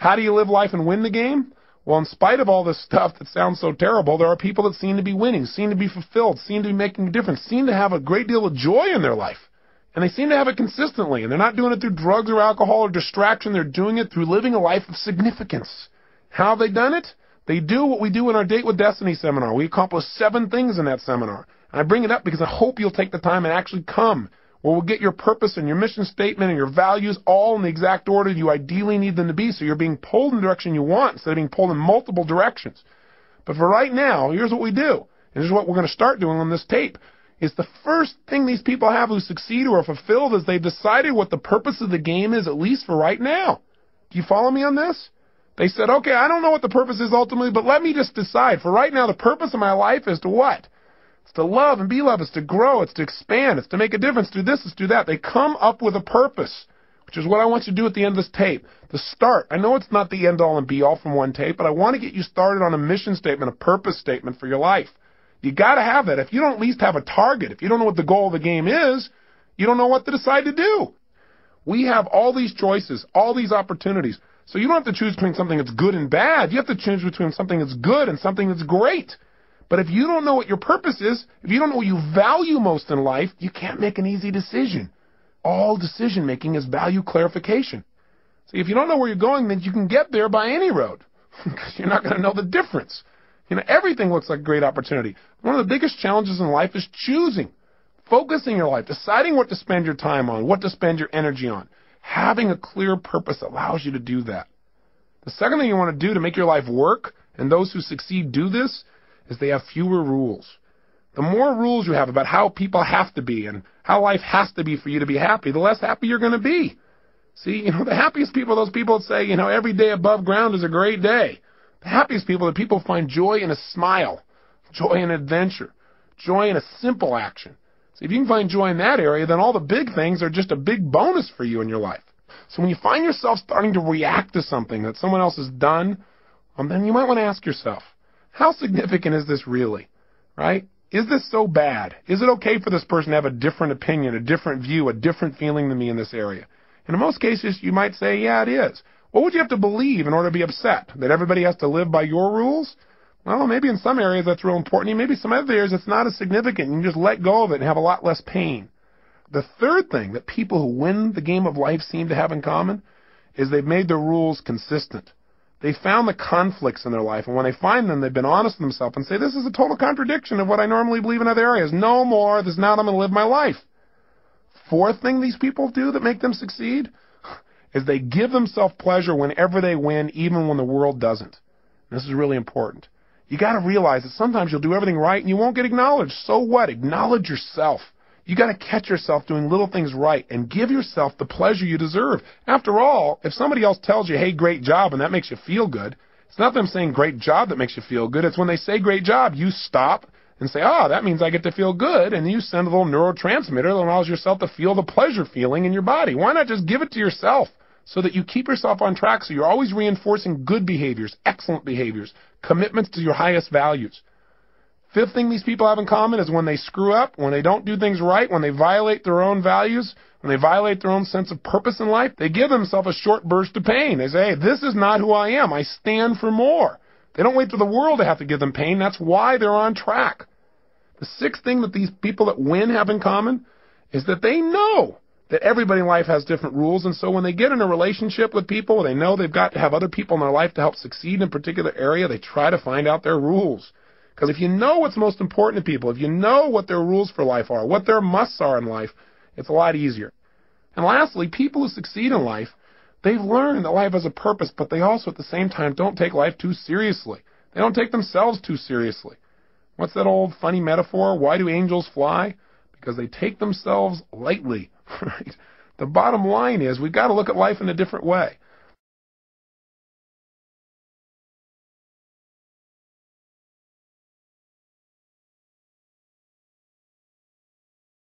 How do you live life and win the game? Well, in spite of all this stuff that sounds so terrible, there are people that seem to be winning, seem to be fulfilled, seem to be making a difference, seem to have a great deal of joy in their life. And they seem to have it consistently. And they're not doing it through drugs or alcohol or distraction. They're doing it through living a life of significance. How have they done it? They do what we do in our Date with Destiny seminar. We accomplish 7 things in that seminar. And I bring it up because I hope you'll take the time and actually come, where we'll get your purpose and your mission statement and your values all in the exact order you ideally need them to be, so you're being pulled in the direction you want instead of being pulled in multiple directions. But for right now, here's what we do. And this is what we're going to start doing on this tape. Is the first thing these people have who succeed or are fulfilled is they've decided what the purpose of the game is, at least for right now. Do you follow me on this? They said, okay, I don't know what the purpose is ultimately, but let me just decide. For right now, the purpose of my life is to what? It's to love and be loved. It's to grow. It's to expand. It's to make a difference. Do this. It's do that. They come up with a purpose, which is what I want you to do at the end of this tape. To start. I know it's not the end-all and be-all from one tape, but I want to get you started on a mission statement, a purpose statement for your life. You got to have that. If you don't at least have a target, if you don't know what the goal of the game is, you don't know what to decide to do. We have all these choices, all these opportunities. So you don't have to choose between something that's good and bad. You have to choose between something that's good and something that's great. But if you don't know what your purpose is, if you don't know what you value most in life, you can't make an easy decision. All decision-making is value clarification. See, if you don't know where you're going, then you can get there by any road, because you're not going to know the difference. You know, everything looks like a great opportunity. One of the biggest challenges in life is choosing, focusing your life, deciding what to spend your time on, what to spend your energy on. Having a clear purpose allows you to do that. The second thing you want to do to make your life work, and those who succeed do this, is they have fewer rules. The more rules you have about how people have to be and how life has to be for you to be happy, the less happy you're going to be. See, the happiest people are those people that say, every day above ground is a great day. The happiest people are people who find joy in a smile, joy in adventure, joy in a simple action. See, if you can find joy in that area, then all the big things are just a big bonus for you in your life. So when you find yourself starting to react to something that someone else has done, then you might want to ask yourself, how significant is this really, right? Is this so bad? Is it okay for this person to have a different opinion, a different view, a different feeling than me in this area? And in most cases, you might say, yeah, it is. What would you have to believe in order to be upset? That everybody has to live by your rules? Well, maybe in some areas that's real important. Maybe some other areas it's not as significant. You can just let go of it and have a lot less pain. The third thing that people who win the game of life seem to have in common is they've made their rules consistent. They found the conflicts in their life, and when they find them, they've been honest with themselves and say, this is a total contradiction of what I normally believe in other areas. No more. This is not how I'm going to live my life. Fourth thing these people do that make them succeed is they give themselves pleasure whenever they win, even when the world doesn't. This is really important. You got to realize that sometimes you'll do everything right and you won't get acknowledged. So what? Acknowledge yourself. You got to catch yourself doing little things right and give yourself the pleasure you deserve. After all, if somebody else tells you, hey, great job, and that makes you feel good, it's not them saying great job that makes you feel good. It's when they say great job, you stop and say, that means I get to feel good, and you send a little neurotransmitter that allows yourself to feel the pleasure feeling in your body. Why not just give it to yourself so that you keep yourself on track, so you're always reinforcing good behaviors, excellent behaviors, commitments to your highest values. Fifth thing these people have in common is when they screw up, when they don't do things right, when they violate their own values, when they violate their own sense of purpose in life, they give themselves a short burst of pain. They say, hey, this is not who I am. I stand for more. They don't wait for the world to have to give them pain. That's why they're on track. The sixth thing that these people that win have in common is that they know that everybody in life has different rules, and so when they get in a relationship with people, they know they've got to have other people in their life to help succeed in a particular area, they try to find out their rules. Because if you know what's most important to people, if you know what their rules for life are, what their musts are in life, it's a lot easier. And lastly, people who succeed in life, they've learned that life has a purpose, but they also at the same time don't take life too seriously. They don't take themselves too seriously. What's that old funny metaphor? Why do angels fly? Because they take themselves lightly. Right? The bottom line is we've got to look at life in a different way.